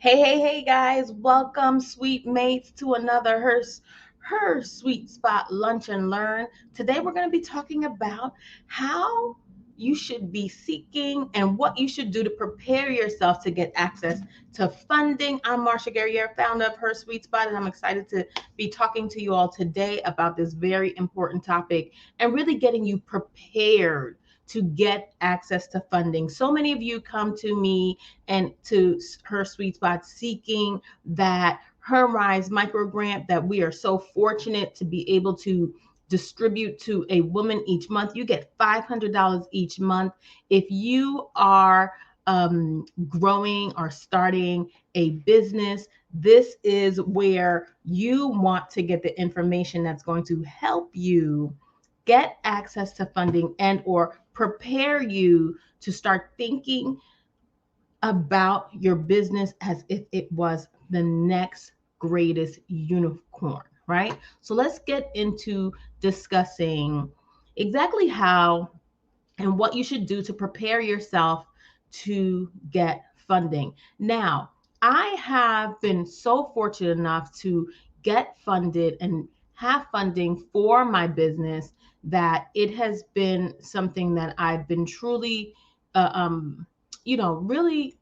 Hey guys, welcome sweet mates to another her Sweet Spot Lunch and Learn. Today we're going to be talking about how you should be seeking and what you should do to prepare yourself to get access to funding. I'm Marsha Guerrier, founder of Her Sweet Spot, and I'm excited to be talking to you all today about this very important topic and really getting you prepared to get access to funding. So many of you come to me and to Her Sweet Spot seeking that HerRise micro grant that we are so fortunate to be able to distribute to a woman each month. You get $500 each month if you are growing or starting a business. This is where you want to get the information that's going to help you get access to funding and or prepare you to start thinking about your business as if it was the next greatest unicorn, right? So let's get into discussing exactly how and what you should do to prepare yourself to get funding. Now, I have been so fortunate enough to get funded and have funding for my business that it has been something that I've been truly, uh, um, really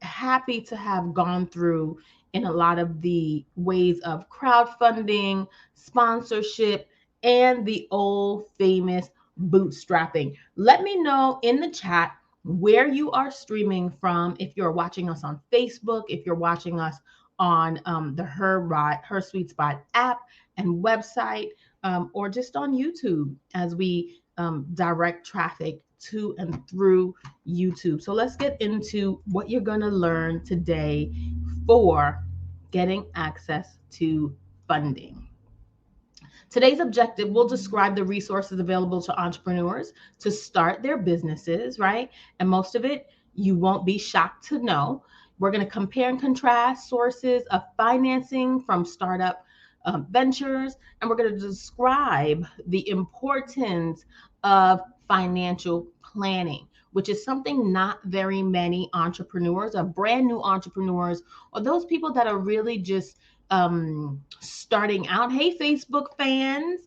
happy to have gone through in a lot of the ways of crowdfunding, sponsorship, and the old famous bootstrapping. Let me know in the chat where you are streaming from. If you're watching us on Facebook, if you're watching us on the Her Sweet Spot app and website, or just on YouTube as we direct traffic to and through YouTube. So let's get into what you're going to learn today for getting access to funding. Today's objective will describe the resources available to entrepreneurs to start their businesses, right? And most of it you won't be shocked to know. We're going to compare and contrast sources of financing from startup ventures, and we're going to describe the importance of financial planning, which is something not very many entrepreneurs or brand new entrepreneurs or those people that are really just starting out. Hey, Facebook fans,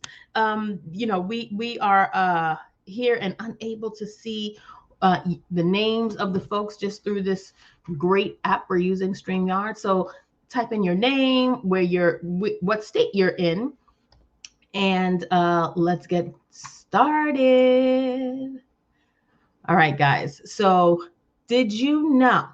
we are here and unable to see the names of the folks just through this great app we're using, StreamYard. So type in your name, what state you're in, and let's get started. All right, guys. So did you know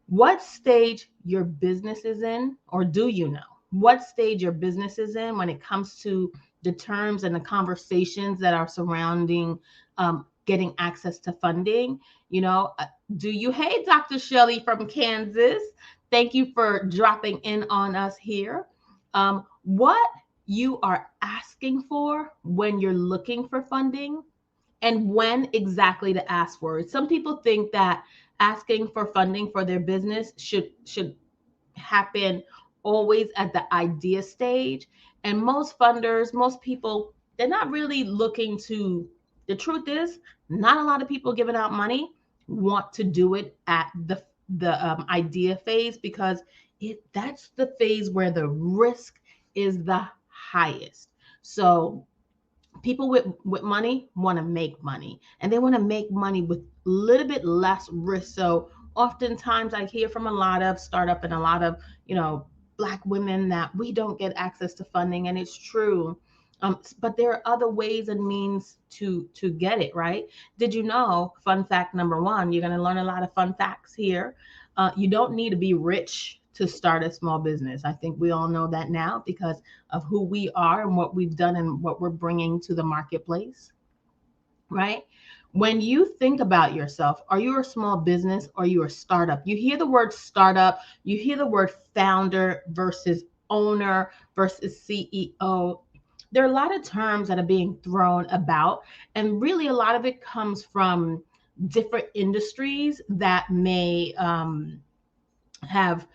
what stage your business is in, or do you know what stage your business is in when it comes to the terms and the conversations that are surrounding getting access to funding? Hey, Dr. Shelley from Kansas, thank you for dropping in on us here. What you are asking for when you're looking for funding and when exactly to ask for it. Some people think that asking for funding for their business should happen always at the idea stage. And most funders, most people, they're not really looking to, the truth is, not a lot of people giving out money want to do it at the idea phase, because that's the phase where the risk is the highest. So people with money want to make money, and they want to make money with a little bit less risk. So oftentimes I hear from a lot of startup and a lot of Black women that we don't get access to funding, and it's true. But there are other ways and means to get it, right? Did you know, fun fact number one, you're going to learn a lot of fun facts here. You don't need to be rich to start a small business. I think we all know that now because of who we are and what we've done and what we're bringing to the marketplace, right? When you think about yourself, are you a small business or are you a startup? You hear the word startup, you hear the word founder versus owner versus CEO. There are a lot of terms that are being thrown about, and really a lot of it comes from different industries that may have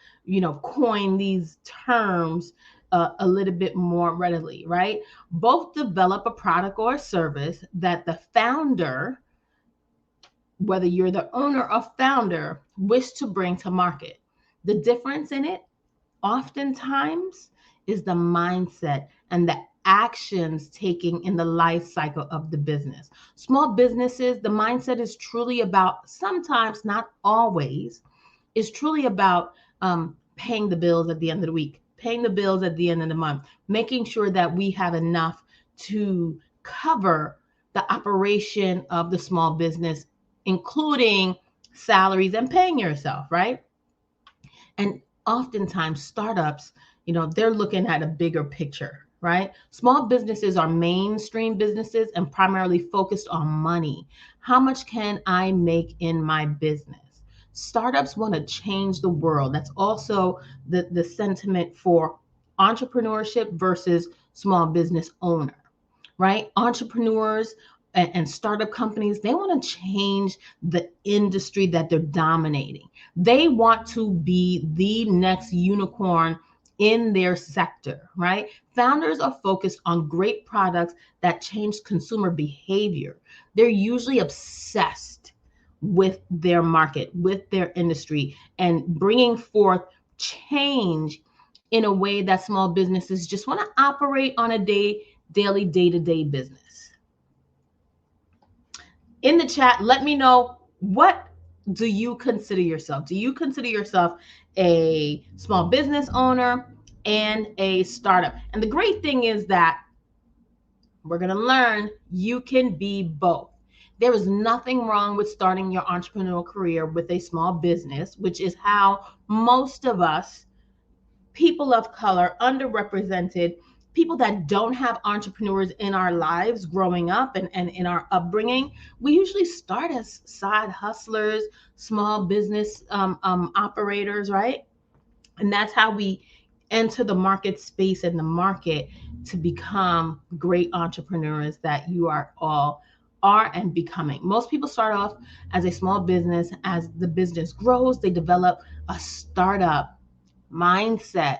coined these terms a little bit more readily, right? Both develop a product or a service that the founder, whether you're the owner or founder, wish to bring to market. The difference in it oftentimes is the mindset and the actions taken in the life cycle of the business. Small businesses, the mindset is truly about, sometimes, not always, is truly about paying the bills at the end of the week, paying the bills at the end of the month, making sure that we have enough to cover the operation of the small business, including salaries and paying yourself, right? And oftentimes startups, they're looking at a bigger picture, right? Small businesses are mainstream businesses and primarily focused on money. How much can I make in my business? Startups want to change the world. That's also the sentiment for entrepreneurship versus small business owner, right? Entrepreneurs and startup companies, they want to change the industry that they're dominating. They want to be the next unicorn in their sector, right? Founders are focused on great products that change consumer behavior. They're usually obsessed with their market, with their industry, and bringing forth change in a way that small businesses just want to operate on a daily, day-to-day business. In the chat, let me know, what do you consider yourself? Do you consider yourself a small business owner and a startup? And the great thing is that we're going to learn you can be both. There is nothing wrong with starting your entrepreneurial career with a small business, which is how most of us, people of color, underrepresented, people that don't have entrepreneurs in our lives growing up and in our upbringing, we usually start as side hustlers, small business operators, right? And that's how we enter the market space and the market to become great entrepreneurs that you are and becoming. Most people start off as a small business. As the business grows, they develop a startup mindset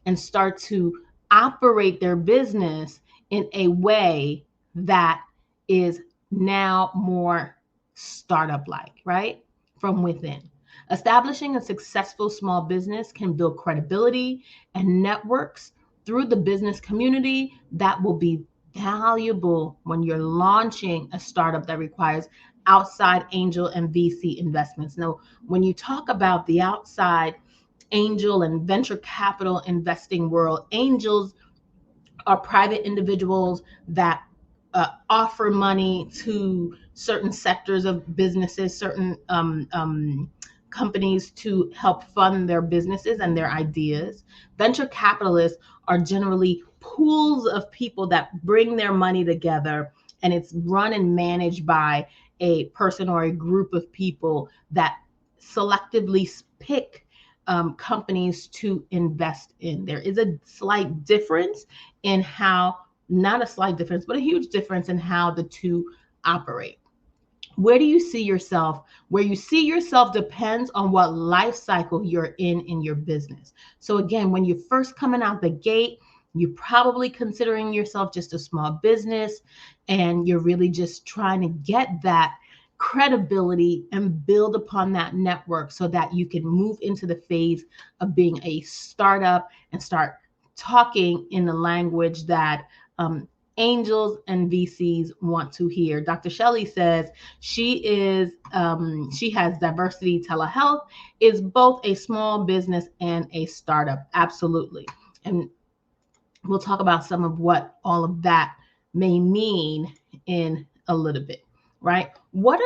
and start to operate their business in a way that is now more startup like, right? From within. Establishing a successful small business can build credibility and networks through the business community that will be valuable when you're launching a startup that requires outside angel and VC investments. Now, when you talk about the outside angel and venture capital investing world, angels are private individuals that offer money to certain sectors of businesses, certain companies, to help fund their businesses and their ideas. Venture capitalists are generally pools of people that bring their money together, and it's run and managed by a person or a group of people that selectively pick companies to invest in. There is a slight difference in how, not a slight difference, but a huge difference in how the two operate. Where do you see yourself? Where you see yourself depends on what life cycle you're in your business. So again, when you're first coming out the gate, you're probably considering yourself just a small business, and you're really just trying to get that credibility and build upon that network so that you can move into the phase of being a startup and start talking in the language that angels and VCs want to hear. Dr. Shelley says she has Diversity Telehealth, is both a small business and a startup. Absolutely. And we'll talk about some of what all of that may mean in a little bit, right? What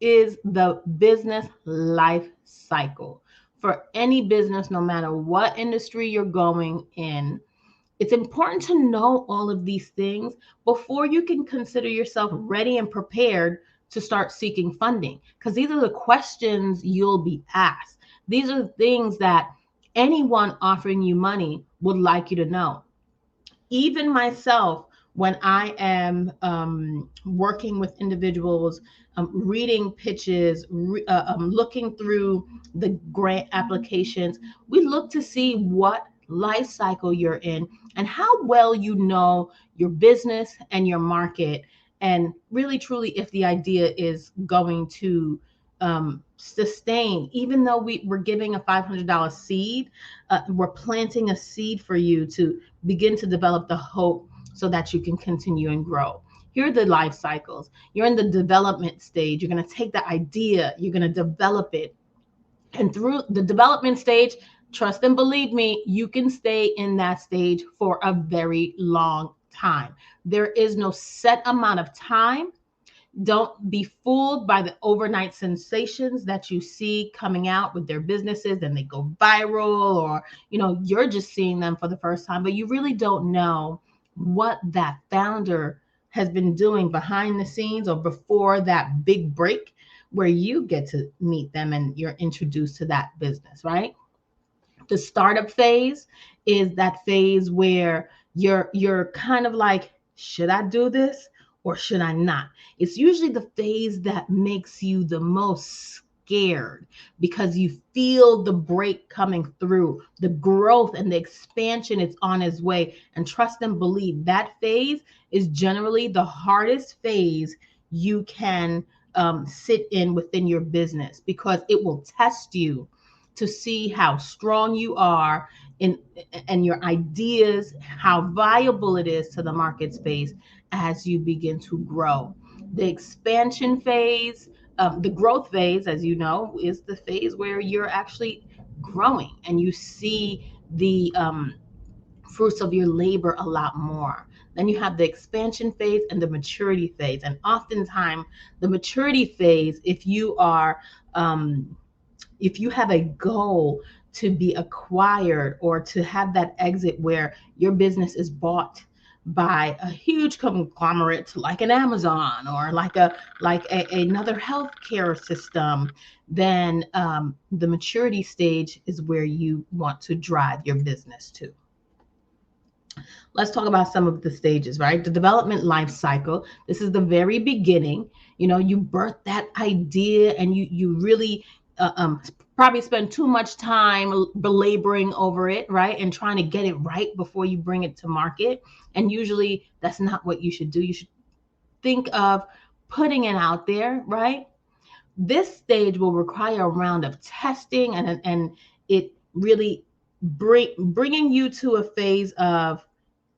is the business life cycle for any business, no matter what industry you're going in? It's important to know all of these things before you can consider yourself ready and prepared to start seeking funding, because these are the questions you'll be asked. These are the things that anyone offering you money would like you to know. Even myself, when I am working with individuals, reading pitches, looking through the grant applications, we look to see what life cycle you're in and how well you know your business and your market, and really truly if the idea is going to sustain. Even though we're giving a $500 seed, we're planting a seed for you to begin to develop the hope so that you can continue and grow. Here are the life cycles. You're in the development stage. You're going to take the idea, you're going to develop it. And through the development stage, trust and believe me, you can stay in that stage for a very long time. There is no set amount of time. Don't be fooled by the overnight sensations that you see coming out with their businesses and they go viral, or you're just seeing them for the first time, but you really don't know what that founder has been doing behind the scenes or before that big break where you get to meet them and you're introduced to that business, right? The startup phase is that phase where you're kind of like, should I do this or should I not? It's usually the phase that makes you the most scared because you feel the break coming through, the growth and the expansion is on its way. And trust and believe that phase is generally the hardest phase you can sit in within your business, because it will test you to see how strong you are in and your ideas, how viable it is to the market space as you begin to grow. The expansion phase, the growth phase, as you know, is the phase where you're actually growing and you see the fruits of your labor a lot more. Then you have the expansion phase and the maturity phase. And oftentimes, the maturity phase, if you have a goal to be acquired or to have that exit where your business is bought by a huge conglomerate like an Amazon or like another healthcare system, then the maturity stage is where you want to drive your business to. Let's talk about some of the stages, right? The development life cycle. This is the very beginning. You birth that idea and you really probably spend too much time belaboring over it, right? And trying to get it right before you bring it to market. And usually that's not what you should do. You should think of putting it out there, right? This stage will require a round of testing and it really bringing you to a phase of,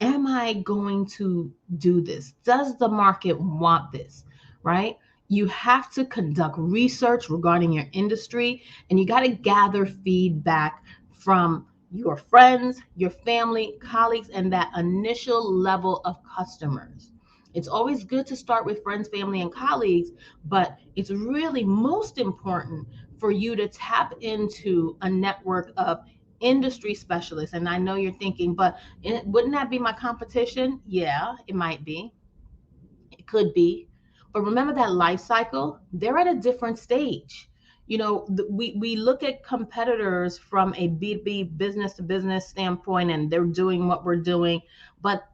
am I going to do this? Does the market want this, right? You have to conduct research regarding your industry, and you got to gather feedback from your friends, your family, colleagues, and that initial level of customers. It's always good to start with friends, family, and colleagues, but it's really most important for you to tap into a network of industry specialists. And I know you're thinking, but wouldn't that be my competition? Yeah, it might be. It could be. But remember that life cycle, they're at a different stage. We look at competitors from a B2B business to business standpoint, and they're doing what we're doing. But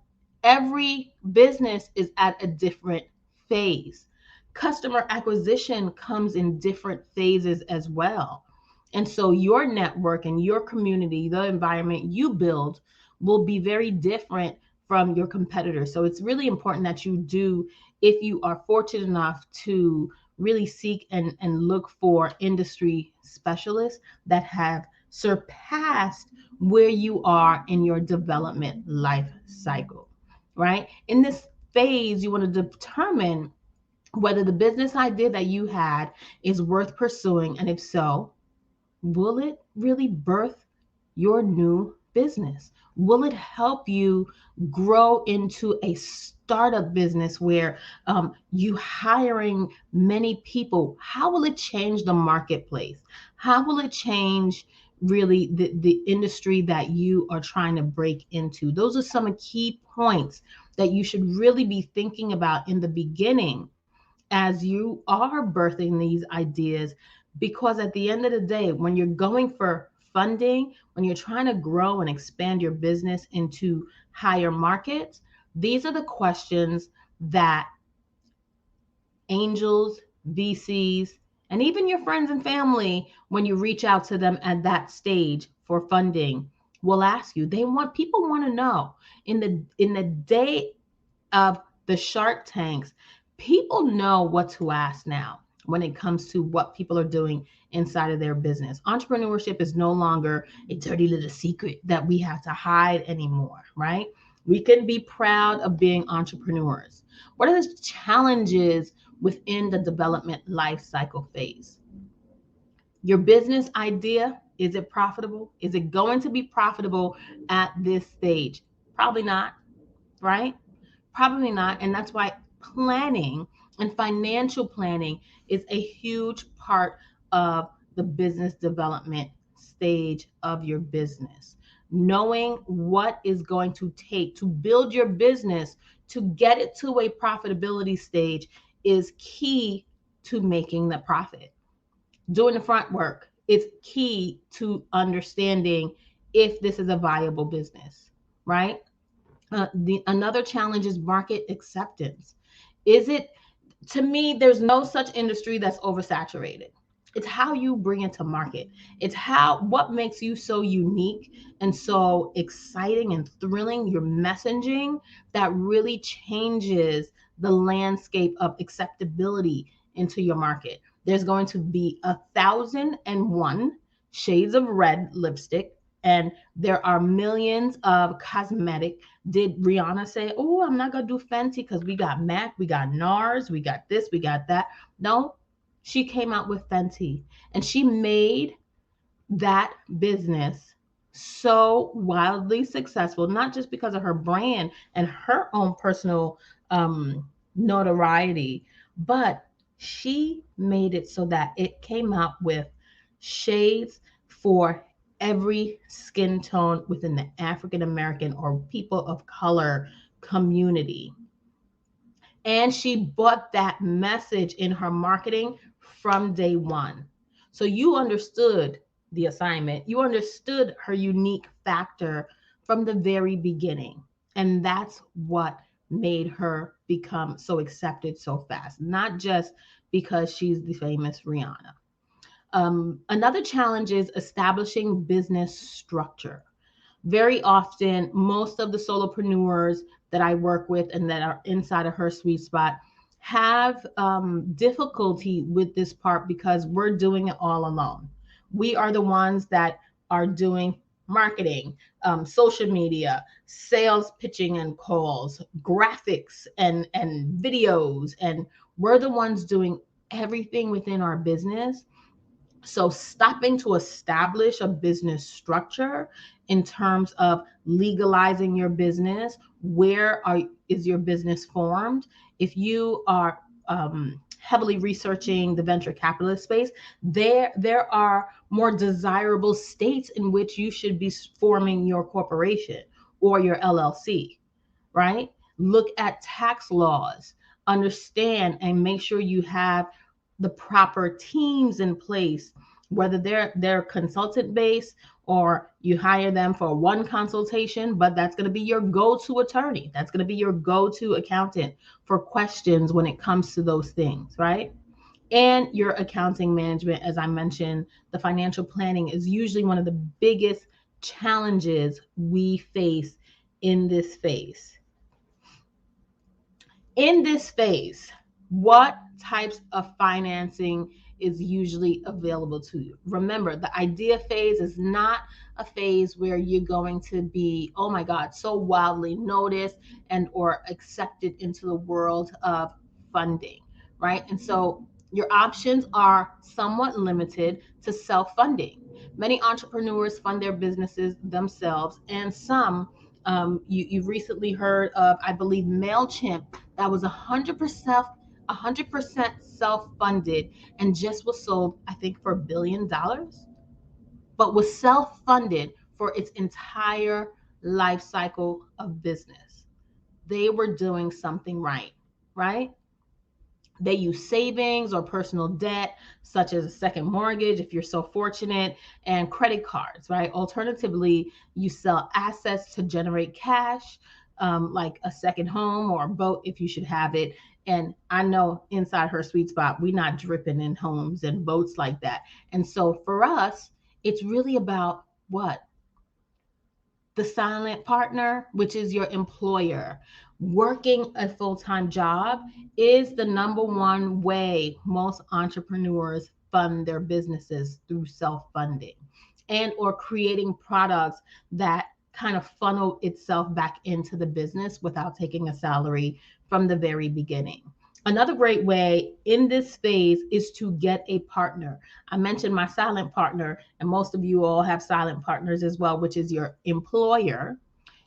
every business is at a different phase. Customer acquisition comes in different phases as well. And so your network and your community, the environment you build, will be very different from your competitors. So it's really important that you do, if you are fortunate enough to really seek and look for industry specialists that have surpassed where you are in your development life cycle, right? In this phase, you want to determine whether the business idea that you had is worth pursuing, and if so, will it really birth your new business? Will it help you grow into a startup business where you hiring many people? How will it change the marketplace? How will it change really the industry that you are trying to break into? Those are some key points that you should really be thinking about in the beginning as you are birthing these ideas, because at the end of the day, when you're going for funding, when you're trying to grow and expand your business into higher markets, these are the questions that angels, VCs, and even your friends and family, when you reach out to them at that stage for funding, will ask you. People want to know. In the day of the Shark Tanks, people know what to ask now. when it comes to what people are doing inside of their business. Entrepreneurship is no longer a dirty little secret that we have to hide anymore, right? We can be proud of being entrepreneurs. What are the challenges within the development life cycle phase? Your business idea, is it profitable? Is it going to be profitable at this stage? Probably not, right? Probably not. And that's why planning and financial planning is a huge part of the business development stage of your business. Knowing what is going to take to build your business to get it to a profitability stage is key to making the profit. Doing the front work is key to understanding if this is a viable business, right? Another challenge is market acceptance. Is it, to me, there's no such industry that's oversaturated. It's how you bring it to market. It's what makes you so unique and so exciting and thrilling, your messaging, that really changes the landscape of acceptability into your market. There's going to be 1,001 shades of red lipstick, and there are millions of cosmetic. Did Rihanna say, "Oh, I'm not gonna do Fenty because we got MAC, we got NARS, we got this, we got that"? No, she came out with Fenty, and she made that business so wildly successful, not just because of her brand and her own personal notoriety, but she made it so that it came out with shades for every skin tone within the African American or people of color community. And she bought that message in her marketing from day one. So you understood the assignment, you understood her unique factor from the very beginning. And that's what made her become so accepted so fast, not just because she's the famous Rihanna. Another challenge is establishing business structure. Very often, most of the solopreneurs that I work with and that are inside of Her Sweet Spot have difficulty with this part because we're doing it all alone. We are the ones that are doing marketing, social media, sales pitching and calls, graphics and videos, and we're the ones doing everything within our business. So stopping to establish a business structure in terms of legalizing your business, is your business formed? If you are heavily researching the venture capitalist space, there are more desirable states in which you should be forming your corporation or your LLC, right? Look at tax laws, understand and make sure you have the proper teams in place, whether they're consultant based or you hire them for one consultation, but that's going to be your go-to attorney. That's going to be your go-to accountant for questions when it comes to those things, right? And your accounting management, as I mentioned, the financial planning is usually one of the biggest challenges we face in this phase. In this phase, what types of financing is usually available to you? Remember, the idea phase is not a phase where you're going to be, oh my God, so wildly noticed and or accepted into the world of funding, right? And so your options are somewhat limited to self-funding. Many entrepreneurs fund their businesses themselves, and some you've recently heard of, I believe, MailChimp, that was 100% self-funded and just was sold, I think, for $1 billion, but was self-funded for its entire life cycle of business. They were doing something right, right? They use savings or personal debt, such as a second mortgage, if you're so fortunate, and credit cards, right? Alternatively, you sell assets to generate cash, like a second home or a boat if you should have it. And I know inside Her Sweet Spot, we're not dripping in homes and boats like that. And so for us, it's really about what? the silent partner, which is your employer. Working a full-time job is the number one way most entrepreneurs fund their businesses, through self-funding and or creating products that kind of funnel itself back into the business without taking a salary from the very beginning. Another great way in this phase is to get a partner. I mentioned my silent partner, and most of you all have silent partners as well, which is your employer.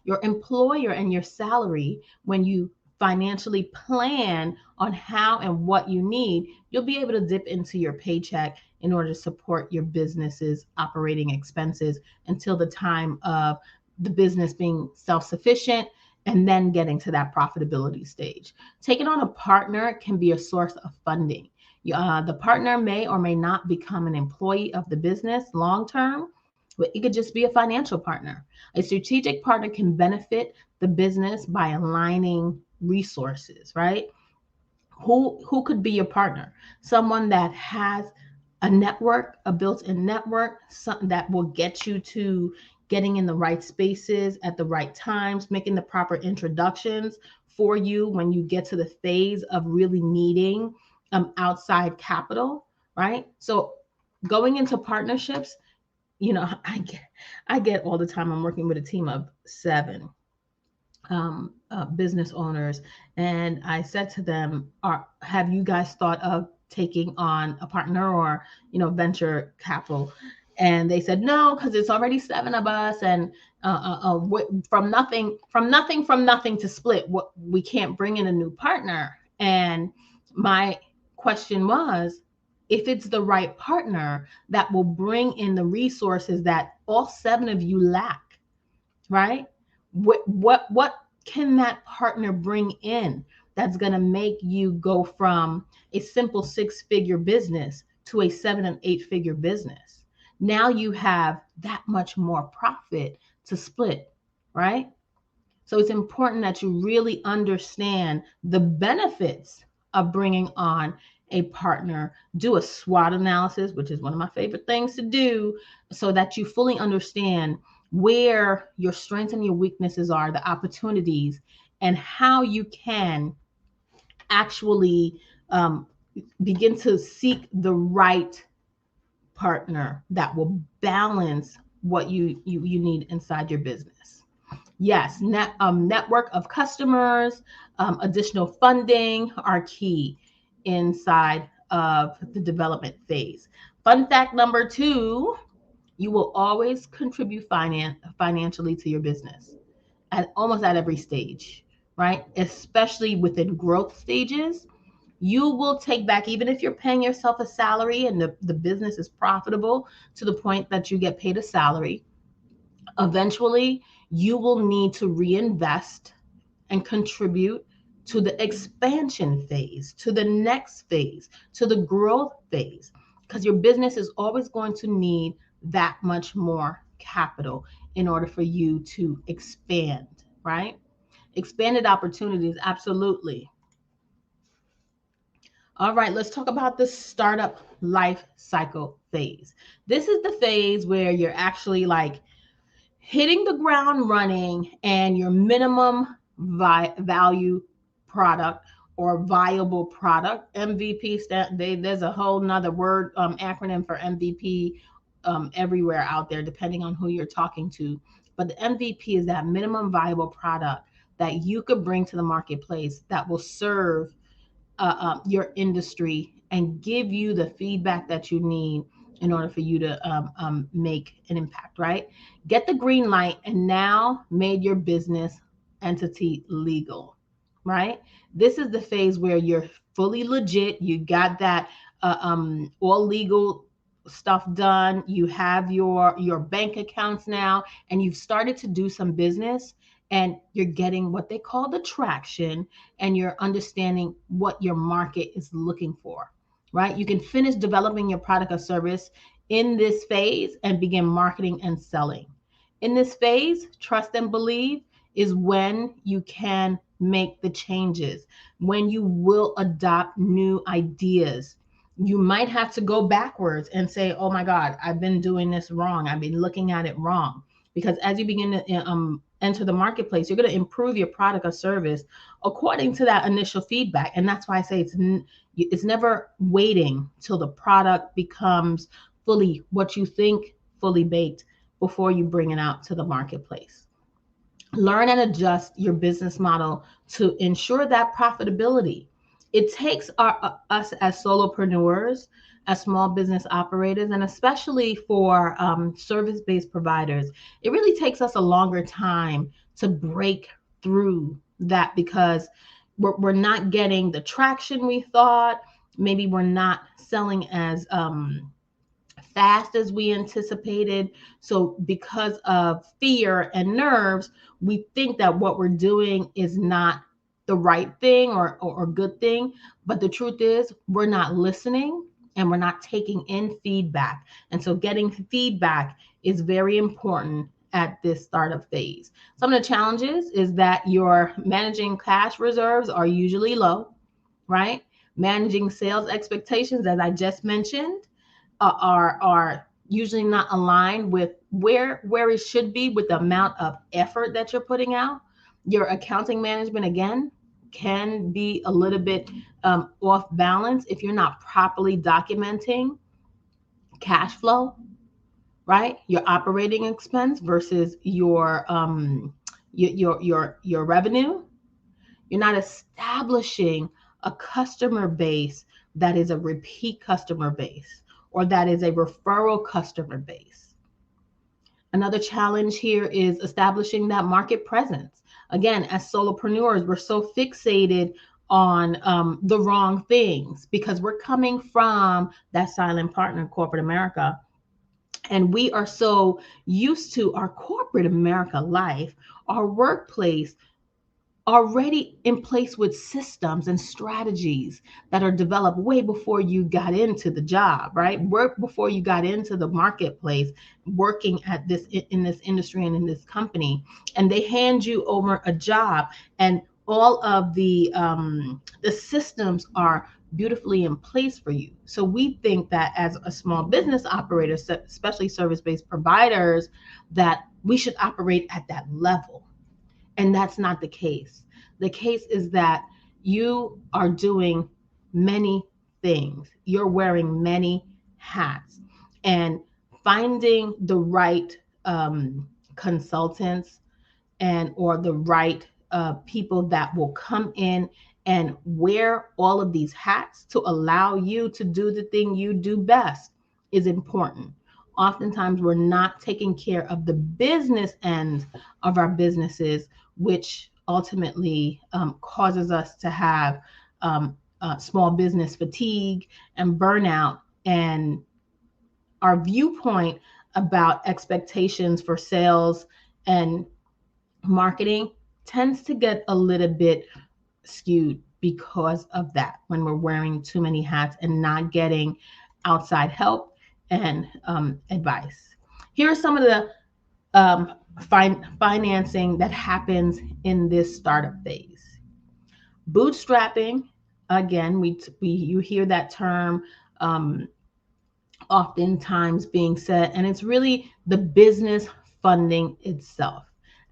Your employer and your salary, when you financially plan on how and what you need, you'll be able to dip into your paycheck in order to support your business's operating expenses until the time of the business being self-sufficient and then getting to that profitability stage. Taking on a partner can be a source of funding. The partner may or may not become an employee of the business long term, but it could just be a financial partner. A strategic partner can benefit the business by aligning resources, right? Who could be your partner? Someone that has a network, a built-in network, something that will get you to getting in the right spaces at the right times, making the proper introductions for you when you get to the phase of really needing outside capital, right? So going into partnerships, I get all the time. I'm working with a team of 7 business owners, and I said to them, have you guys thought of taking on a partner or venture capital? And they said no, because it's already 7 of us, and from nothing to split. What, we can't bring in a new partner. And my question was, if it's the right partner that will bring in the resources that all 7 of you lack, right? What can that partner bring in that's going to make you go from a simple 6-figure business to a 7 and 8-figure business? Now you have that much more profit to split, right? So it's important that you really understand the benefits of bringing on a partner. Do a SWOT analysis, which is one of my favorite things to do, so that you fully understand where your strengths and your weaknesses are, the opportunities, and how you can actually begin to seek the right partner that will balance what you need inside your business. Yes, network of customers, additional funding are key inside of the development phase. Fun fact number 2, you will always contribute financially to your business at almost at every stage, right? Especially within growth stages. You will take back, even if you're paying yourself a salary and the business is profitable to the point that you get paid a salary, eventually you will need to reinvest and contribute to the expansion phase, to the next phase, to the growth phase, because your business is always going to need that much more capital in order for you to expand, right? Expanded opportunities, absolutely. All right, let's talk about the startup life cycle phase. This is the phase where you're actually like hitting the ground running, and your minimum value product or viable product, MVP, there's a whole nother word, acronym for MVP everywhere out there, depending on who you're talking to. But the MVP is that minimum viable product that you could bring to the marketplace that will serve your industry and give you the feedback that you need in order for you to make an impact, right? Get the green light and now made your business entity legal, right? This is the phase where you're fully legit. You got that all legal stuff done. You have your bank accounts now, and you've started to do some business, and you're getting what they call the traction, and you're understanding what your market is looking for, right? You can finish developing your product or service in this phase and begin marketing and selling. In this phase, trust and believe is when you can make the changes, when you will adopt new ideas. You might have to go backwards and say, oh my God, I've been doing this wrong. I've been looking at it wrong. because as you begin to enter the marketplace, you're going to improve your product or service according to that initial feedback. And that's why I say it's never waiting till the product becomes fully what you think, fully baked, before you bring it out to the marketplace. Learn and adjust your business model to ensure that profitability. It takes us as solopreneurs, as small business operators, and especially for service-based providers, it really takes us a longer time to break through that, because we're not getting the traction we thought. Maybe we're not selling as fast as we anticipated. So because of fear and nerves, we think that what we're doing is not the right thing or good thing. But the truth is, we're not listening and we're not taking in feedback. And so getting feedback is very important at this startup phase. Some of the challenges is that your managing cash reserves are usually low, right? Managing sales expectations, as I just mentioned, are usually not aligned with where it should be with the amount of effort that you're putting out. Your accounting management, again, can be a little bit off balance if you're not properly documenting cash flow, right? Your operating expense versus your revenue. You're not establishing a customer base that is a repeat customer base or that is a referral customer base. Another challenge here is establishing that market presence. Again, as solopreneurs, we're so fixated on the wrong things because we're coming from that silent partner, corporate America. And we are so used to our corporate America life, our workplace, already in place with systems and strategies that are developed way before you got into the job, right? Work before you got into the marketplace, working at this in this industry and in this company, and they hand you over a job, and all of the systems are beautifully in place for you. So we think that as a small business operator, especially service-based providers, that we should operate at that level. And that's not the case. The case is that you are doing many things. You're wearing many hats, and finding the right consultants and or the right people that will come in and wear all of these hats to allow you to do the thing you do best is important. Oftentimes, we're not taking care of the business end of our businesses, which ultimately causes us to have small business fatigue and burnout. And our viewpoint about expectations for sales and marketing tends to get a little bit skewed because of that, when we're wearing too many hats and not getting outside help and advice. Here are some of the financing that happens in this startup phase. Bootstrapping, again, you hear that term oftentimes being said, and it's really the business funding itself.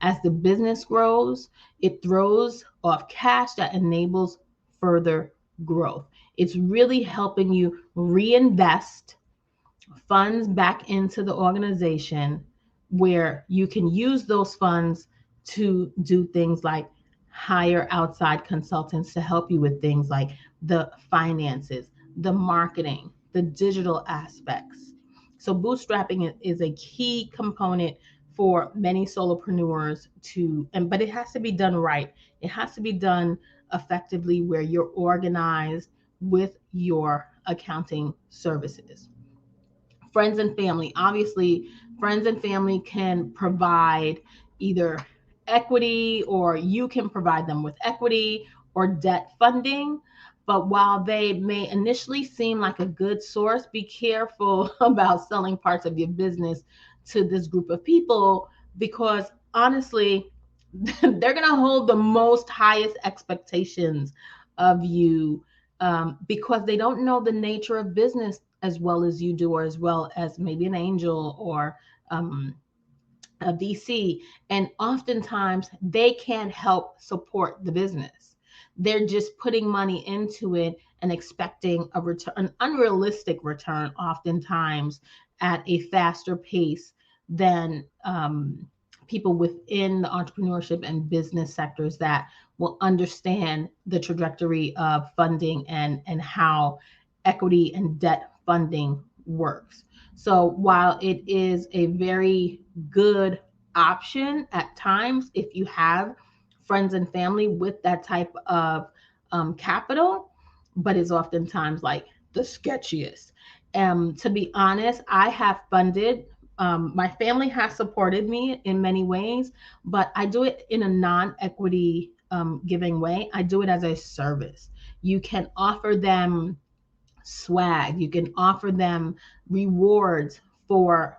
As the business grows, it throws off cash that enables further growth. It's really helping you reinvest funds back into the organization, where you can use those funds to do things like hire outside consultants to help you with things like the finances, the marketing, the digital aspects. So bootstrapping is a key component for many solopreneurs but it has to be done right. It has to be done effectively, where you're organized with your accounting services. Friends and family. Obviously, friends and family can provide either equity, or you can provide them with equity or debt funding. But while they may initially seem like a good source, be careful about selling parts of your business to this group of people, because honestly, they're going to hold the most highest expectations of you, because they don't know the nature of business as well as you do, or as well as maybe an angel or a VC, and oftentimes they can't help support the business. They're just putting money into it and expecting a return, an unrealistic return, oftentimes at a faster pace than people within the entrepreneurship and business sectors that will understand the trajectory of funding and how equity and debt funding works. So while it is a very good option at times, if you have friends and family with that type of capital, but it's oftentimes like the sketchiest. To be honest, I have funded, my family has supported me in many ways, but I do it in a non-equity giving way. I do it as a service. You can offer them swag. You can offer them rewards for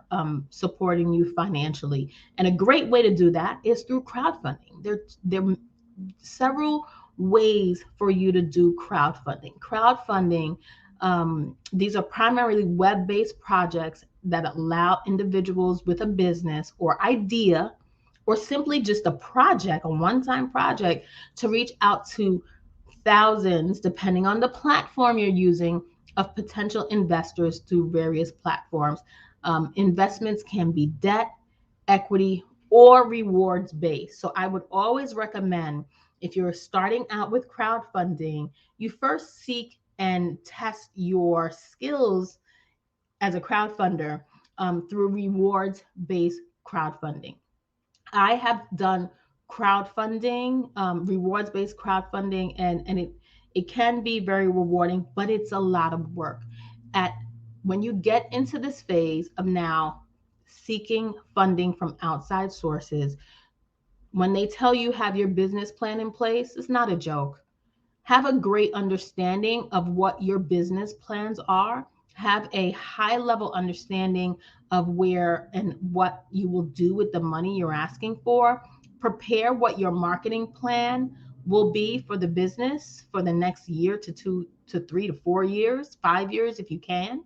supporting you financially. And a great way to do that is through crowdfunding. There are several ways for you to do crowdfunding. Crowdfunding, these are primarily web-based projects that allow individuals with a business or idea, or simply just a project, a one-time project, to reach out to thousands, depending on the platform you're using, of potential investors through various platforms. Investments can be debt, equity, or rewards based. So I would always recommend, if you're starting out with crowdfunding, you first seek and test your skills as a crowdfunder through rewards based crowdfunding. I have done crowdfunding, rewards-based crowdfunding, and it can be very rewarding, but it's a lot of work. At When you get into this phase of now seeking funding from outside sources, when they tell you have your business plan in place, it's not a joke. Have a great understanding of what your business plans are. Have a high level understanding of where and what you will do with the money you're asking for. Prepare what your marketing plan will be for the business for the next year to 2 to 3 to 4 years, 5 years if you can,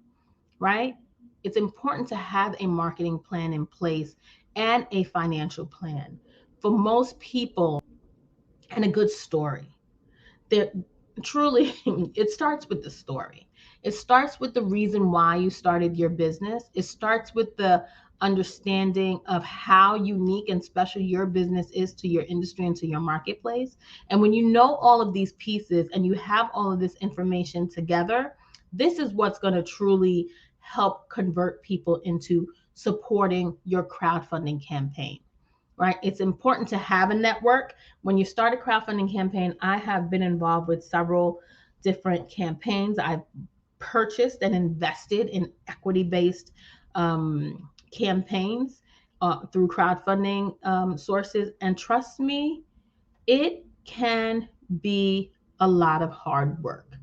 right? It's important to have a marketing plan in place and a financial plan. For most people, and a good story, there truly it starts with the story. It starts with the reason why you started your business. It starts with the understanding of how unique and special your business is to your industry and to your marketplace. And when you know all of these pieces and you have all of this information together, this is what's going to truly help convert people into supporting your crowdfunding campaign, right? It's important to have a network. When you start a crowdfunding campaign, I have been involved with several different campaigns. I've purchased and invested in equity-based campaigns through crowdfunding sources. And trust me, it can be a lot of hard work.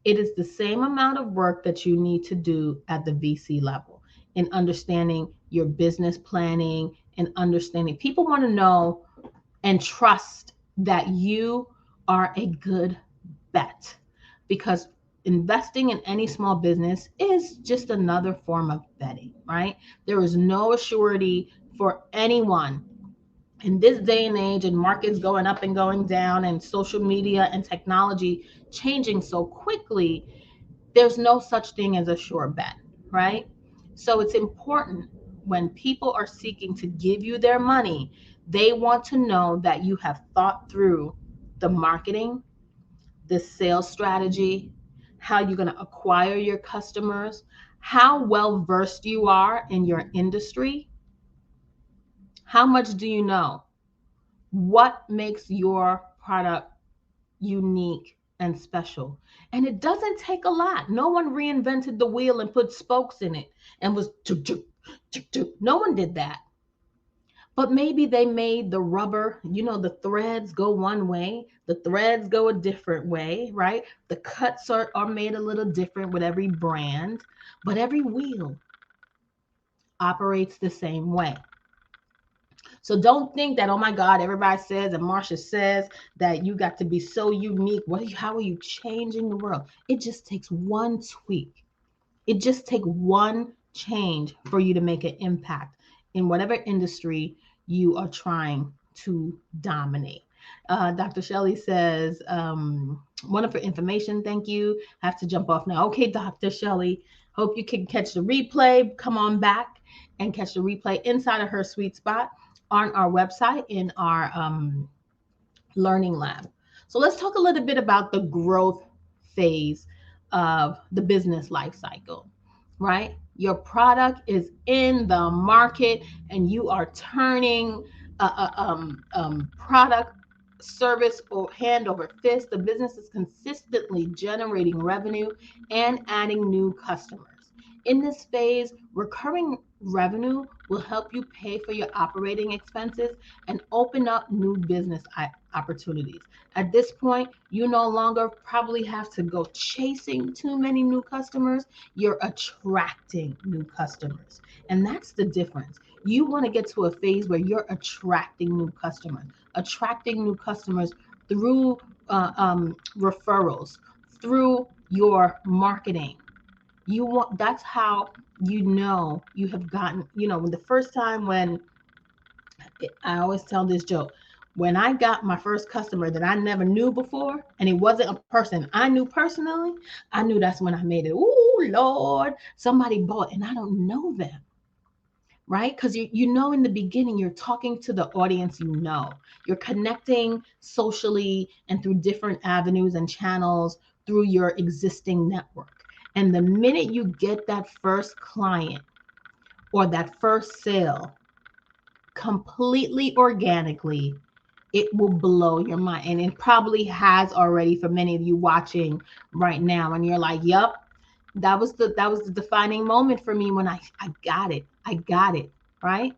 It is the same amount of work that you need to do at the VC level in understanding your business planning and understanding. People want to know and trust that you are a good bet, because investing in any small business is just another form of betting, right? There is no assurity for anyone in this day and age, and markets going up and going down and social media and technology changing so quickly. There's no such thing as a sure bet, right? So it's important, when people are seeking to give you their money, they want to know that you have thought through the marketing, the sales strategy, how you're going to acquire your customers, how well versed you are in your industry, how much do you know, what makes your product unique and special. And it doesn't take a lot. No one reinvented the wheel and put spokes in it and was tuk, tuk, tuk, tuk. No one did that. But maybe they made the rubber, the threads go one way, the threads go a different way, right? The cuts are made a little different with every brand, but every wheel operates the same way. So don't think that, oh my God, everybody says and Marsha says that you got to be so unique. How are you changing the world? It just takes one tweak. It just takes one change for you to make an impact in whatever industry you are trying to dominate. Dr. Shelley says, wonderful information. Thank you. I have to jump off now. Okay, Dr. Shelley, hope you can catch the replay. Come on back and catch the replay inside of Her Sweet Spot on our website in our learning lab. So let's talk a little bit about the growth phase of the business life cycle, right? Your product is in the market and you are turning product, service, or hand over fist. The business is consistently generating revenue and adding new customers. In this phase, recurring revenue will help you pay for your operating expenses and open up new business opportunities. At this point, you no longer probably have to go chasing too many new customers. You're attracting new customers. And that's the difference. You want to get to a phase where you're attracting new customers through referrals, through your marketing. That's how you have gotten, the first time when I always tell this joke, when I got my first customer that I never knew before, and it wasn't a person I knew personally, I knew that's when I made it. Oh, Lord, somebody bought and I don't know them, right? Because in the beginning, you're talking to the audience You're connecting socially and through different avenues and channels through your existing network. And the minute you get that first client or that first sale completely organically, it will blow your mind. And it probably has already for many of you watching right now. And you're like, yep, that was the defining moment for me when I got it. I got it, right?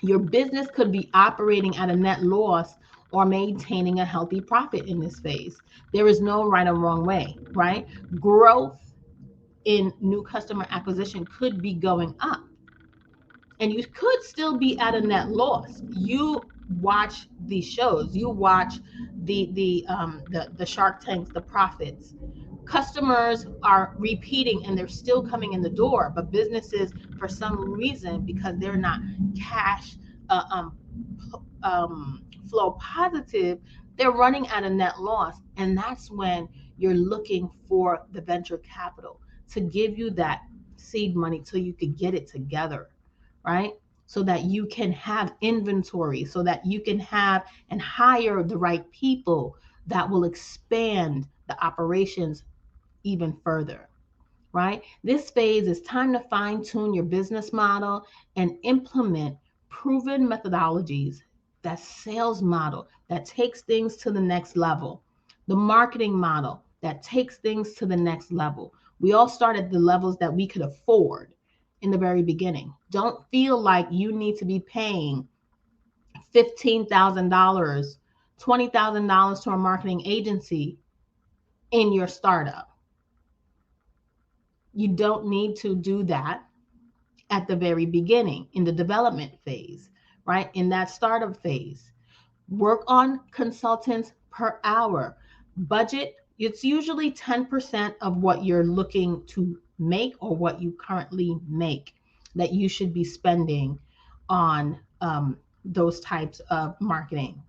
Your business could be operating at a net loss or maintaining a healthy profit in this phase. There is no right or wrong way, right? Growth in new customer acquisition could be going up, and you could still be at a net loss. You watch these shows, you watch the Shark Tanks, the profits. Customers are repeating and they're still coming in the door, but businesses, for some reason, because they're not cash flow positive, they're running at a net loss. And that's when you're looking for the venture capital to give you that seed money so you could get it together, right? So that you can have inventory, so that you can have and hire the right people that will expand the operations even further, right? This phase is time to fine tune your business model and implement proven methodologies, that sales model that takes things to the next level, the marketing model that takes things to the next level. We all start at the levels that we could afford in the very beginning. Don't feel like you need to be paying $15,000, $20,000 to a marketing agency in your startup. You don't need to do that at the very beginning in the development phase, right? In that startup phase. Work on consultants per hour. Budget, it's usually 10% of what you're looking to make or what you currently make that you should be spending on those types of marketing,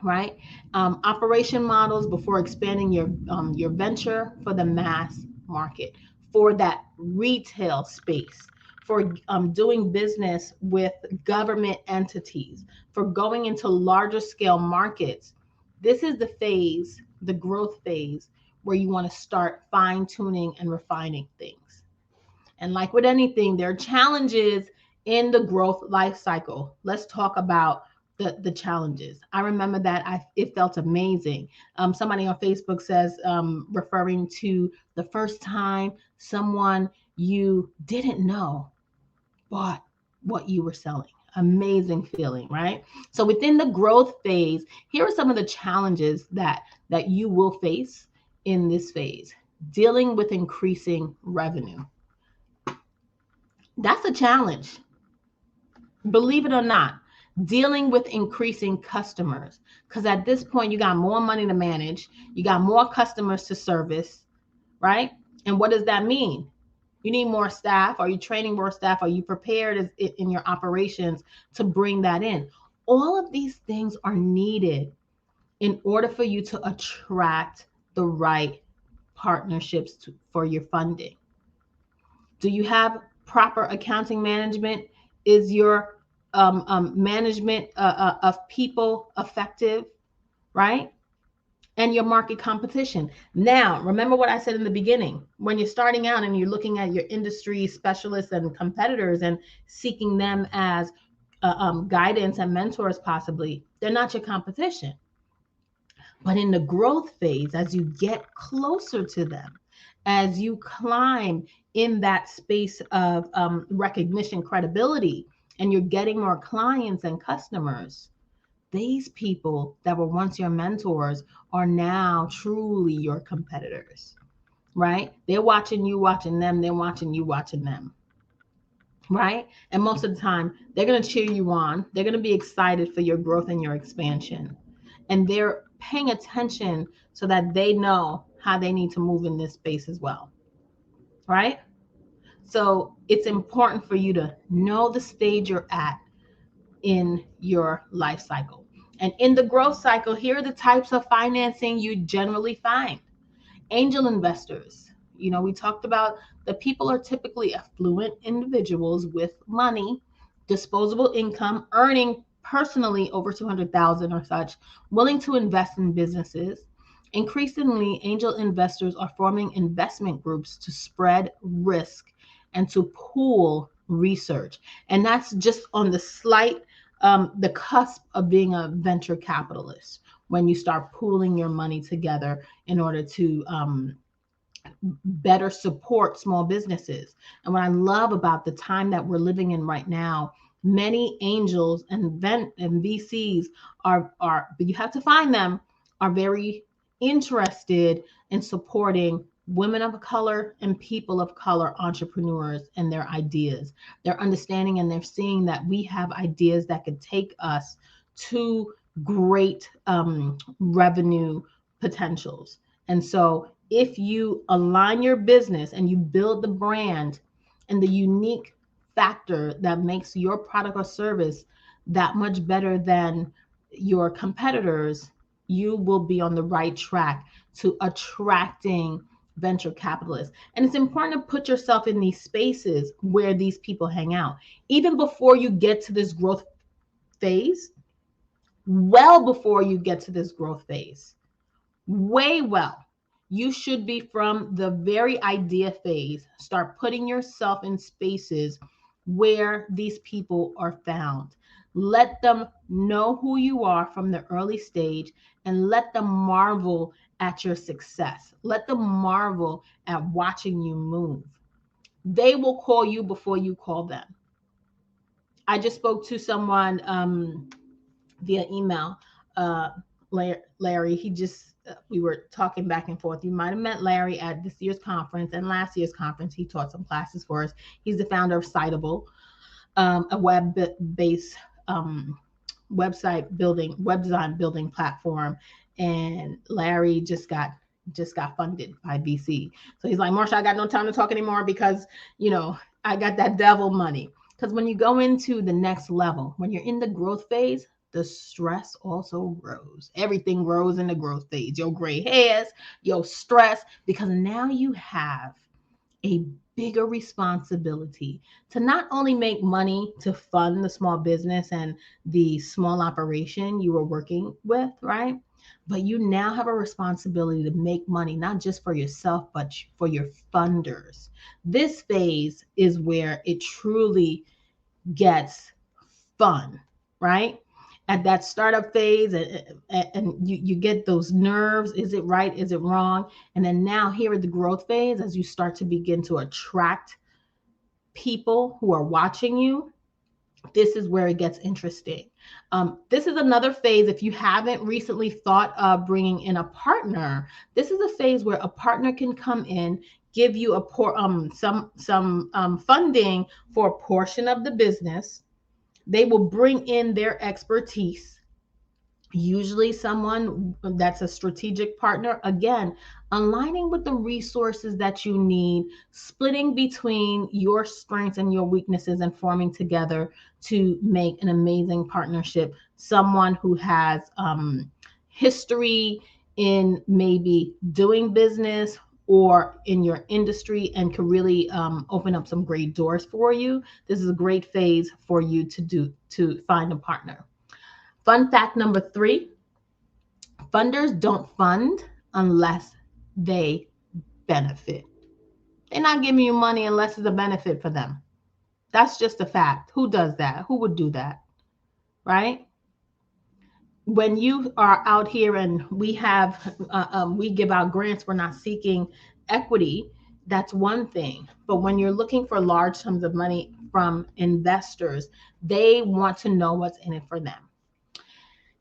right? Operation models before expanding your venture for the mass market, for that retail space, for doing business with government entities, for going into larger scale markets. This is the phase, the growth phase, where you want to start fine tuning and refining things. And like with anything, there are challenges in the growth life cycle. Let's talk about the challenges. I remember that it felt amazing. Somebody on Facebook says, referring to the first time someone you didn't know bought what you were selling. Amazing feeling, right? So within the growth phase, here are some of the challenges that you will face in this phase. Dealing with increasing revenue. That's a challenge. Believe it or not, dealing with increasing customers. Because at this point, you got more money to manage. You got more customers to service, right? And what does that mean? You need more staff. Are you training more staff? Are you prepared in your operations to bring that in? All of these things are needed in order for you to attract the right partnerships for your funding. Do you have proper accounting management? Is your management of people effective, right? And your market competition. Now, remember what I said in the beginning. When you're starting out and you're looking at your industry specialists and competitors and seeking them as guidance and mentors, possibly, they're not your competition. But in the growth phase, as you get closer to them, as you climb in that space of recognition, credibility, and you're getting more clients and customers, these people that were once your mentors are now truly your competitors, right? They're watching you, watching them. They're watching you, watching them, right? And most of the time, they're going to cheer you on. They're going to be excited for your growth and your expansion. And they're paying attention so that they know how they need to move in this space as well, right? So it's important for you to know the stage you're at in your life cycle. And in the growth cycle, here are the types of financing you generally find. Angel investors. You know, we talked about that people are typically affluent individuals with money, disposable income, earning personally over 200,000 or such, willing to invest in businesses. Increasingly, angel investors are forming investment groups to spread risk and to pool research. And that's just on the cusp of being a venture capitalist, when you start pooling your money together in order to better support small businesses. And what I love about the time that we're living in right now, many angels and VCs but you have to find them, are very interested in supporting women of color and people of color entrepreneurs and their ideas. They're understanding and they're seeing that we have ideas that could take us to great revenue potentials. And so if you align your business and you build the brand and the unique factor that makes your product or service that much better than your competitors, you will be on the right track to attracting venture capitalists. And it's important to put yourself in these spaces where these people hang out. Even before you get to this growth phase, well before you get to this growth phase, way well, you should be from the very idea phase. Start putting yourself in spaces where these people are found. Let them know who you are from the early stage and let them marvel at your success. Let them marvel at watching you move. They will call you before you call them. I just spoke to someone via email, Larry. He just, we were talking back and forth. You might have met Larry at this year's conference and last year's conference. He taught some classes for us. He's the founder of Citable, a web-based web design building platform. And Larry just got funded by VC. So he's like, Marsha, I got no time to talk anymore because, I got that devil money. Because when you go into the next level, when you're in the growth phase, the stress also grows. Everything grows in the growth phase. Your gray hairs, your stress, because now you have a bigger responsibility to not only make money to fund the small business and the small operation you were working with, right? But you now have a responsibility to make money, not just for yourself, but for your funders. This phase is where it truly gets fun, right? At that startup phase, and you get those nerves. Is it right? Is it wrong? And then now here at the growth phase, as you start to begin to attract people who are watching you, this is where it gets interesting. This is another phase. If you haven't recently thought of bringing in a partner, this is a phase where a partner can come in, give you some funding for a portion of the business. They will bring in their expertise. Usually someone that's a strategic partner, again, aligning with the resources that you need, splitting between your strengths and your weaknesses and forming together to make an amazing partnership. Someone who has history in maybe doing business or in your industry and can really open up some great doors for you. This is a great phase for you to find a partner. Fun fact number 3, funders don't fund unless they benefit. They're not giving you money unless it's a benefit for them. That's just a fact. Who does that? Who would do that? Right? When you are out here and we give out grants, we're not seeking equity. That's one thing. But when you're looking for large sums of money from investors, they want to know what's in it for them.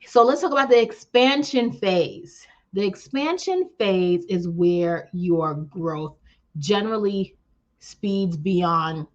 So let's talk about the expansion phase. The expansion phase is where your growth generally speeds beyond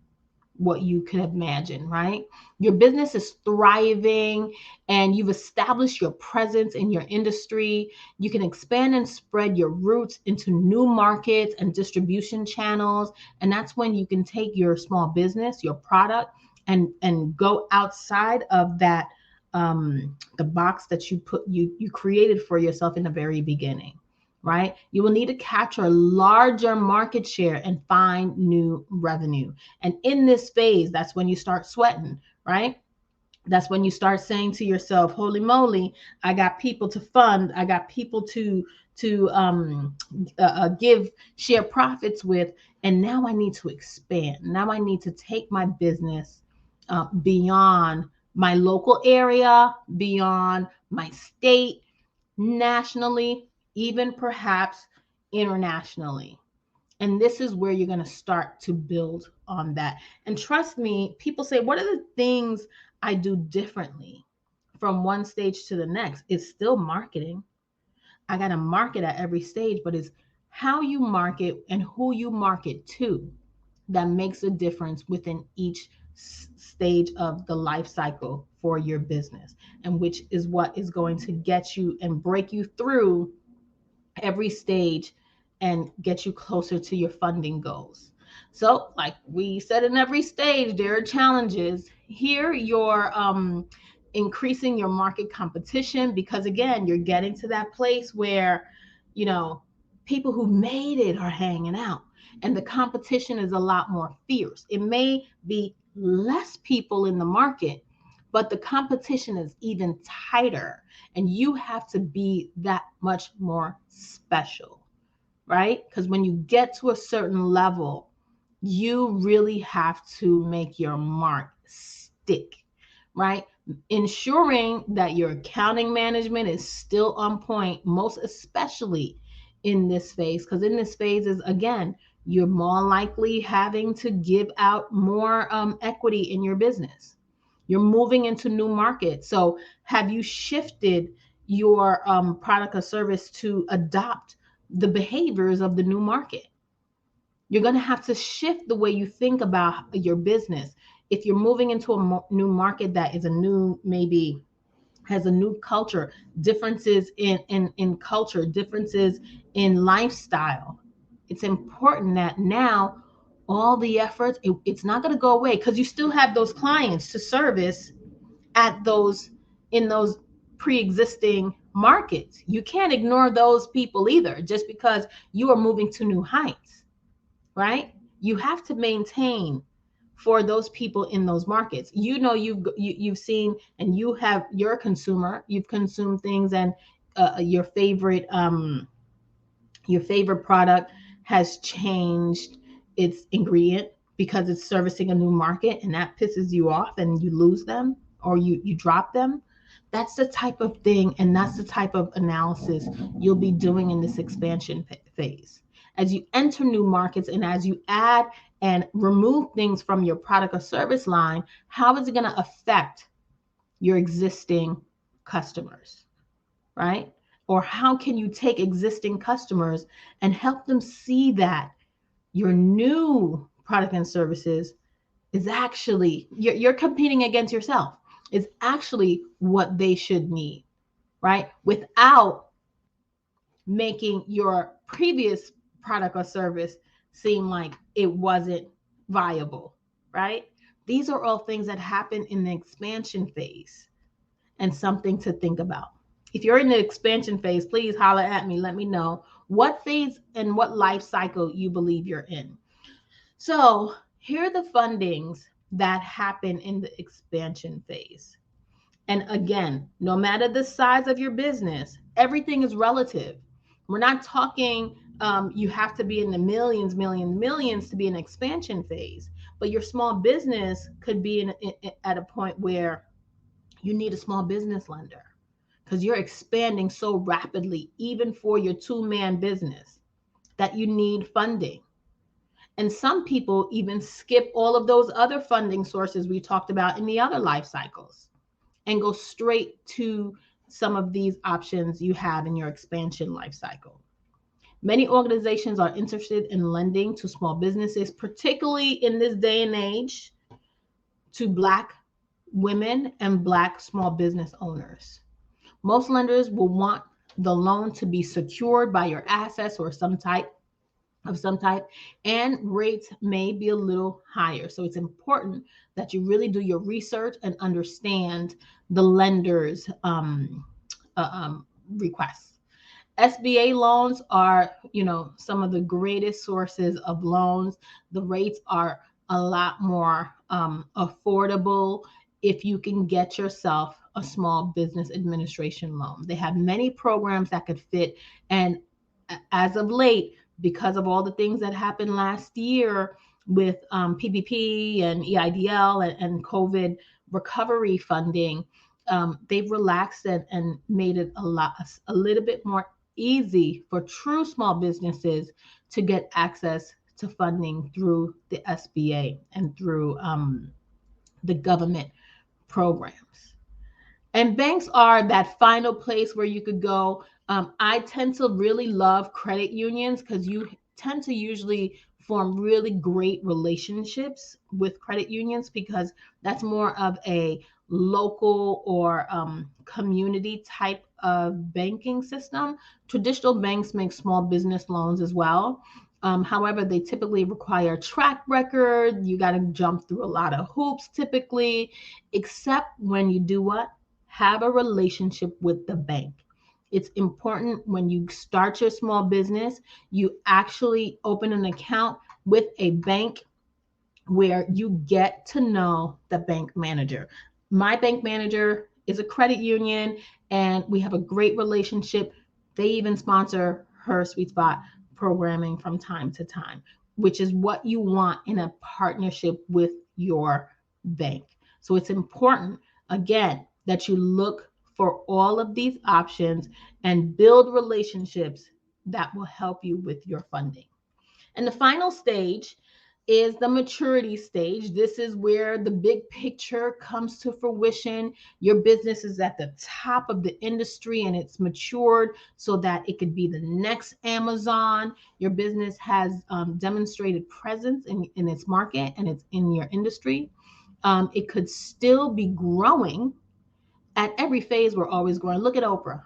what you could imagine, right? Your business is thriving and you've established your presence in your industry. You can expand and spread your roots into new markets and distribution channels. And that's when you can take your small business, your product, and go outside of that the box that you created for yourself in the very beginning, right? You will need to capture a larger market share and find new revenue. And in this phase, that's when you start sweating, right? That's when you start saying to yourself, holy moly, I got people to fund, I got people to give share profits with, and now I need to expand. Now I need to take my business beyond my local area, beyond my state, nationally, even perhaps internationally. And this is where you're going to start to build on that. And trust me, people say, what are the things I do differently from one stage to the next? It's still marketing. I got to market at every stage, but it's how you market and who you market to that makes a difference within each stage of the life cycle for your business, and which is what is going to get you and break you through every stage and get you closer to your funding goals. So, like we said, in every stage, there are challenges. Here, you're increasing your market competition because, again, you're getting to that place where, you know, people who made it are hanging out and the competition is a lot more fierce. It may be less people in the market, but the competition is even tighter and you have to be that much more special, right? Because when you get to a certain level, you really have to make your mark stick, right? Ensuring that your accounting management is still on point, most especially in this phase, because in this phase is, again, you're more likely having to give out more equity in your business. You're moving into new markets. So have you shifted your product or service to adopt the behaviors of the new market? You're going to have to shift the way you think about your business. If you're moving into a new market that is a new, maybe has a new culture, differences in culture, differences in lifestyle, it's important that now all the efforts, it's not going to go away because you still have those clients to service at those in those pre-existing markets. You can't ignore those people either just because you are moving to new heights, right? You have to maintain for those people in those markets. You know, you've seen and you have, you're a consumer, you've consumed things, and your favorite product has changed its ingredient because it's servicing a new market, and that pisses you off and you lose them or you drop them. That's the type of thing, and that's the type of analysis you'll be doing in this expansion phase. As you enter new markets and as you add and remove things from your product or service line, how is it going to affect your existing customers, right? Or how can you take existing customers and help them see that your new product and services is actually, you're competing against yourself, is actually what they should need, right? Without making your previous product or service seem like it wasn't viable, right? These are all things that happen in the expansion phase and something to think about. If you're in the expansion phase, please holler at me. Let me know what phase and what life cycle you believe you're in. So here are the fundings that happen in the expansion phase. And again, no matter the size of your business, everything is relative. We're not talking you have to be in the millions to be in expansion phase, but your small business could be at a point where you need a small business lender because you're expanding so rapidly, even for your two-man business, that you need funding. And some people even skip all of those other funding sources we talked about in the other life cycles and go straight to some of these options you have in your expansion life cycle. Many organizations are interested in lending to small businesses, particularly in this day and age, to Black women and Black small business owners. Most lenders will want the loan to be secured by your assets or some type, and rates may be a little higher. So it's important that you really do your research and understand the lender's requests. SBA loans are, some of the greatest sources of loans. The rates are a lot more affordable if you can get yourself a small business administration loan. They have many programs that could fit. And as of late, because of all the things that happened last year with PPP and EIDL and COVID recovery funding, they've relaxed and made it a little bit more easy for true small businesses to get access to funding through the SBA and through the government programs. And banks are that final place where you could go. I tend to really love credit unions because you tend to usually form really great relationships with credit unions because that's more of a local or community type of banking system. Traditional banks make small business loans as well. However, they typically require track record. You got to jump through a lot of hoops typically, except when you do what? Have a relationship with the bank. It's important when you start your small business, you actually open an account with a bank where you get to know the bank manager. My bank manager is a credit union and we have a great relationship. They even sponsor HerSuiteSpot programming from time to time, which is what you want in a partnership with your bank. So it's important, again, that you look for all of these options and build relationships that will help you with your funding. And the final stage is the maturity stage. This is where the big picture comes to fruition. Your business is at the top of the industry and it's matured so that it could be the next Amazon. Your business has demonstrated presence in its market and it's in your industry. It could still be growing. At every phase, we're always growing. Look at Oprah.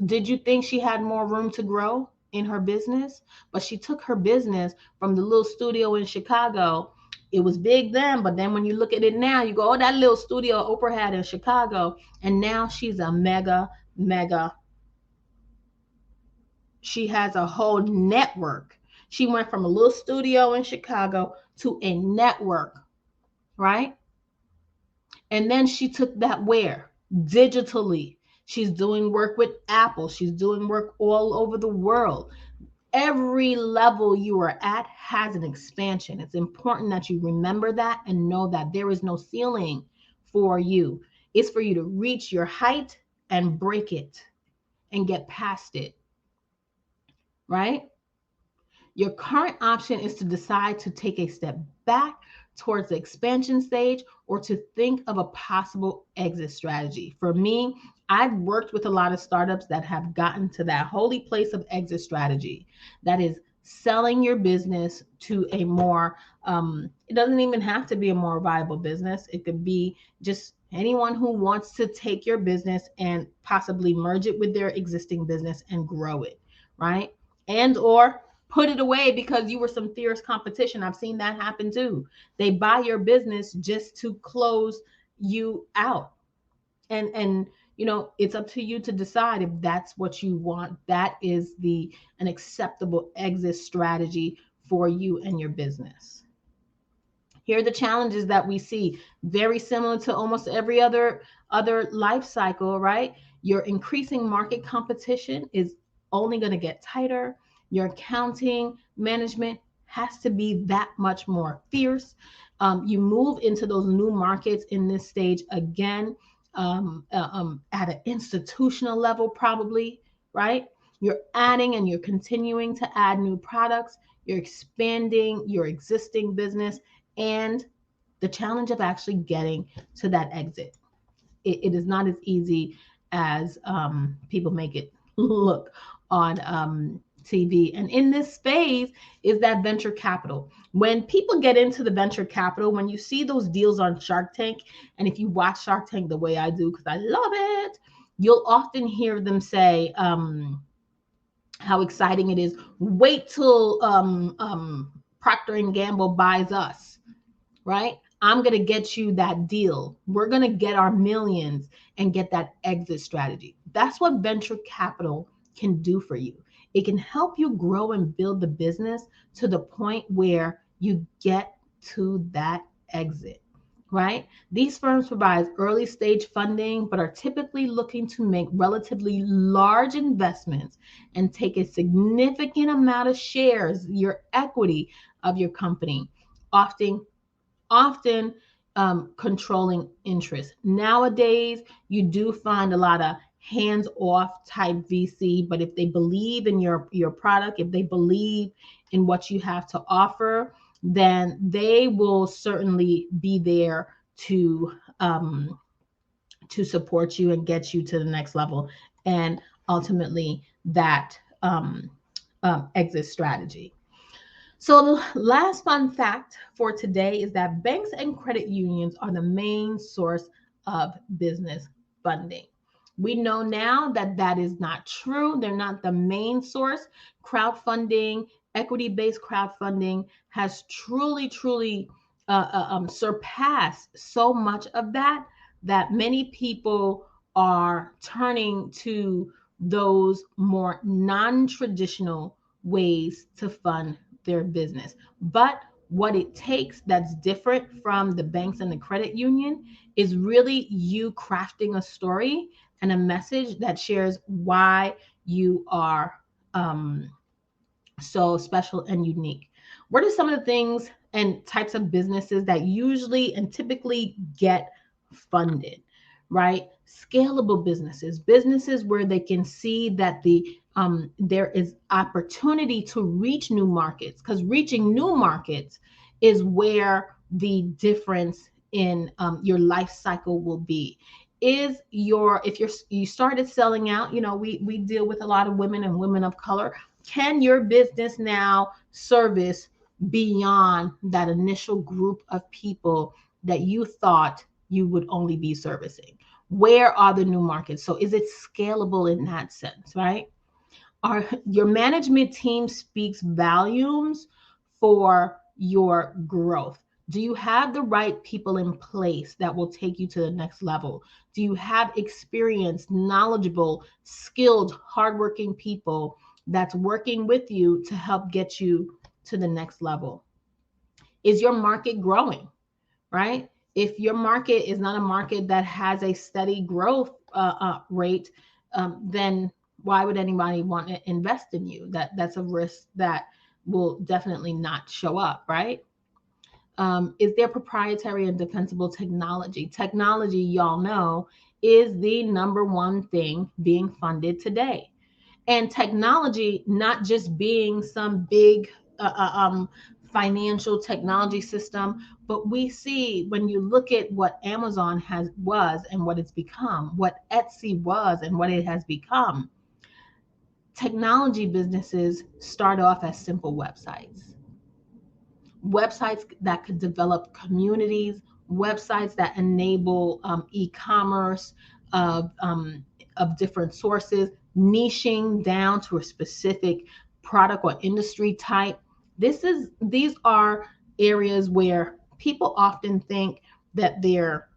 Did you think she had more room to grow in her business? But she took her business from the little studio in Chicago. It was big then, but then when you look at it now, you go, oh, that little studio Oprah had in Chicago. And now she's a mega. She has a whole network. She went from a little studio in Chicago to a network, right? And then she took that where? Digitally. She's doing work with Apple. She's doing work all over the world. Every level you are at has an expansion. It's important that you remember that and know that there is no ceiling for you. It's for you to reach your height and break it and get past it, right? Your current option is to decide to take a step back towards the expansion stage or to think of a possible exit strategy. For me, I've worked with a lot of startups that have gotten to that holy place of exit strategy. That is selling your business to a more, it doesn't even have to be a more viable business. It could be just Anyone who wants to take your business and possibly merge it with their existing business and grow it, right? And or put it away because you were some fierce competition. I've seen that happen too. They buy your business just to close you out. And it's up to you to decide if that's what you want. That is the an acceptable exit strategy for you and your business. Here are the challenges that we see, very similar to almost every other life cycle, right? Your increasing market competition is only going to get tighter. Your accounting management has to be that much more fierce. You move into those new markets in this stage again, at an institutional level, probably, right? You're adding and you're continuing to add new products. You're expanding your existing business, and the challenge of actually getting to that exit. It is not as easy as people make it look on TV. And in this phase is that venture capital. When people get into the venture capital, when you see those deals on Shark Tank, and if you watch Shark Tank the way I do, because I love it, you'll often hear them say, how exciting it is. Wait till Procter and Gamble buys us, right? I'm going to get you that deal. We're going to get our millions and get that exit strategy. That's what venture capital can do for you. It can help you grow and build the business to the point where you get to that exit, right? These firms provide early stage funding, but are typically looking to make relatively large investments and take a significant amount of shares, your equity of your company, often controlling interest. Nowadays, you do find a lot of hands-off type VC, but if they believe in your product, if they believe in what you have to offer, then they will certainly be there to support you and get you to the next level, and ultimately that exit strategy. So the last fun fact for today is that banks and credit unions are the main source of business funding. We know now that that is not true. They're not the main source. Crowdfunding, equity-based crowdfunding has truly surpassed so much of that many people are turning to those more non-traditional ways to fund their business. But what it takes that's different from the banks and the credit union is really you crafting a story and a message that shares why you are so special and unique. What are some of the things and types of businesses that usually and typically get funded, right? Scalable businesses, businesses where they can see that there is opportunity to reach new markets, because reaching new markets is where the difference in your life cycle will be. If you started selling out, we deal with a lot of women and women of color. Can your business now service beyond that initial group of people that you thought you would only be servicing? Where are the new markets? So is it scalable in that sense, right? Your management team speaks volumes for your growth? Do you have the right people in place that will take you to the next level? Do you have experienced, knowledgeable, skilled, hardworking people that's working with you to help get you to the next level? Is your market growing, right? If your market is not a market that has a steady growth rate, then why would anybody want to invest in you? That's a risk that will definitely not show up, right? Is there proprietary and defensible technology? Technology, y'all know, is the number one thing being funded today. And technology, not just being some big financial technology system, but we see when you look at what Amazon was and what it's become, what Etsy was and what it has become. Technology businesses start off as simple websites that could develop communities websites that enable e-commerce of different sources, niching down to a specific product or industry type. These are areas where people often think that their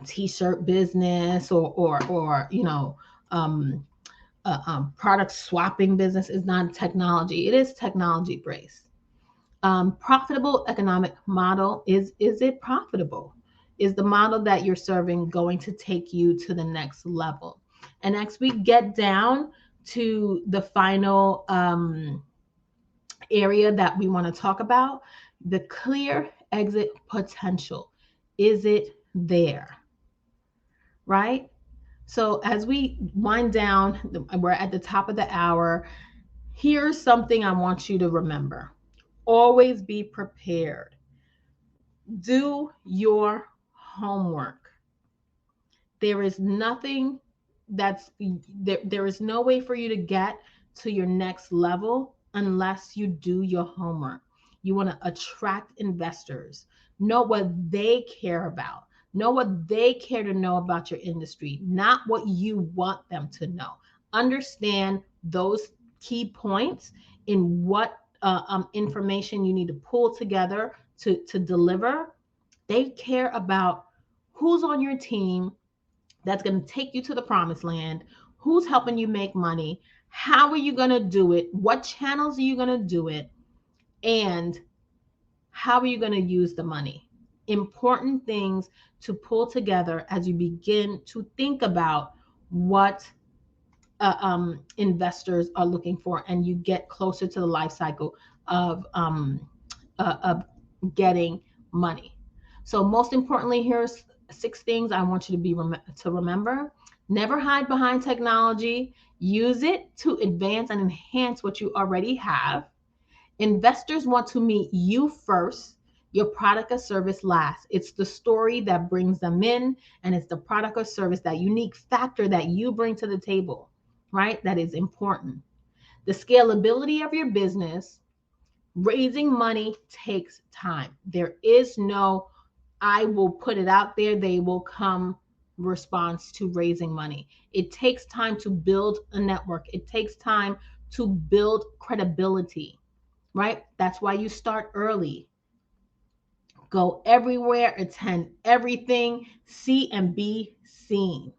t-shirt business or product swapping business is not technology. It is technology based. Profitable economic model is it profitable? Is the model that you're serving going to take you to the next level? And as we get down to the final area that we want to talk about, the clear exit potential. Is it there? Right? So as we wind down, we're at the top of the hour. Here's something I want you to remember. Always be prepared. Do your homework. There is nothing there is no way for you to get to your next level unless you do your homework. You want to attract investors. Know what they care about. Know what they care to know about your industry, not what you want them to know. Understand those key points in what information you need to pull together to deliver. They care about who's on your team that's going to take you to the promised land, who's helping you make money, how are you going to do it, what channels are you going to do it, and how are you going to use the money. Important things to pull together as you begin to think about what investors are looking for, and you get closer to the life cycle of getting money. So most importantly, here's 6 things I want you to remember. Never hide behind technology. Use it to advance and enhance what you already have. Investors want to meet you first, your product or service last. It's the story that brings them in, and it's the product or service, that unique factor that you bring to the table, right? That is important. The scalability of your business. Raising money takes time. There is no, I will put it out there, they will come response to raising money. It takes time to build a network. It takes time to build credibility, right? That's why you start early. Go everywhere, attend everything, see and be seen.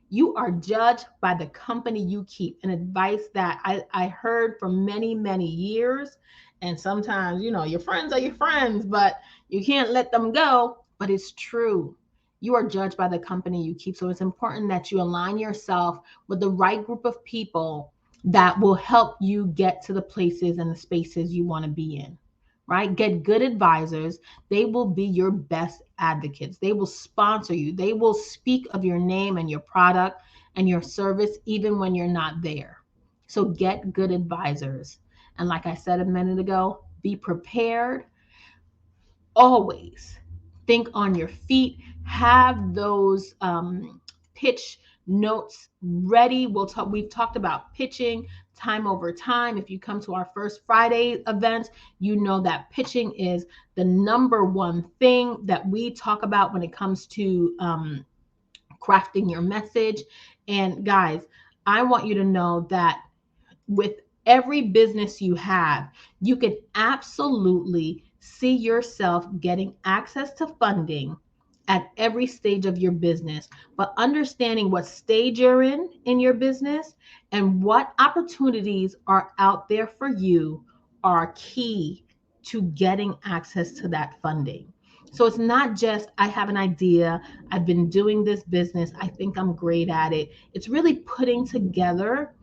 You are judged by the company you keep. An advice that I heard for many, many years. And sometimes, your friends are your friends, but you can't let them go. But it's true. You are judged by the company you keep. So it's important that you align yourself with the right group of people that will help you get to the places and the spaces you want to be in. Right? Get good advisors. They will be your best advocates. They will sponsor you. They will speak of your name and your product and your service even when you're not there. So get good advisors. And like I said a minute ago, be prepared. Always think on your feet. Have those pitch notes ready. We've talked about pitching time over time. If you come to our first Friday event, you know that pitching is the number one thing that we talk about when it comes to crafting your message. And guys, I want you to know that with every business you have, you can absolutely see yourself getting access to funding at every stage of your business, but understanding what stage you're in your business and what opportunities are out there for you are key to getting access to that funding. So it's not just, I have an idea, I've been doing this business, I think I'm great at it. It's really putting together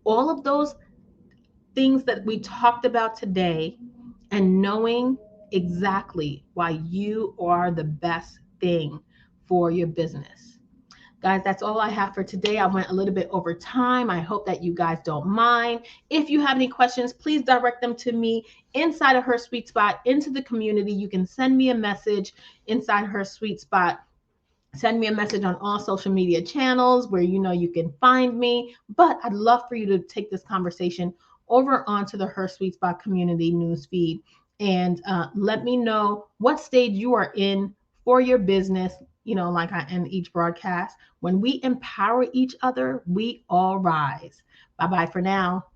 all of those things that we talked about today and knowing exactly why you are the best thing for your business. Guys, that's all I have for today. I went a little bit over time. I hope that you guys don't mind. If you have any questions, please direct them to me inside of HerSuiteSpot, into the community. You can send me a message inside HerSuiteSpot. Send me a message on all social media channels where you can find me. But I'd love for you to take this conversation over onto the HerSuiteSpot community newsfeed and let me know what stage you are in for your business. Like I end each broadcast, when we empower each other, we all rise. Bye bye for now.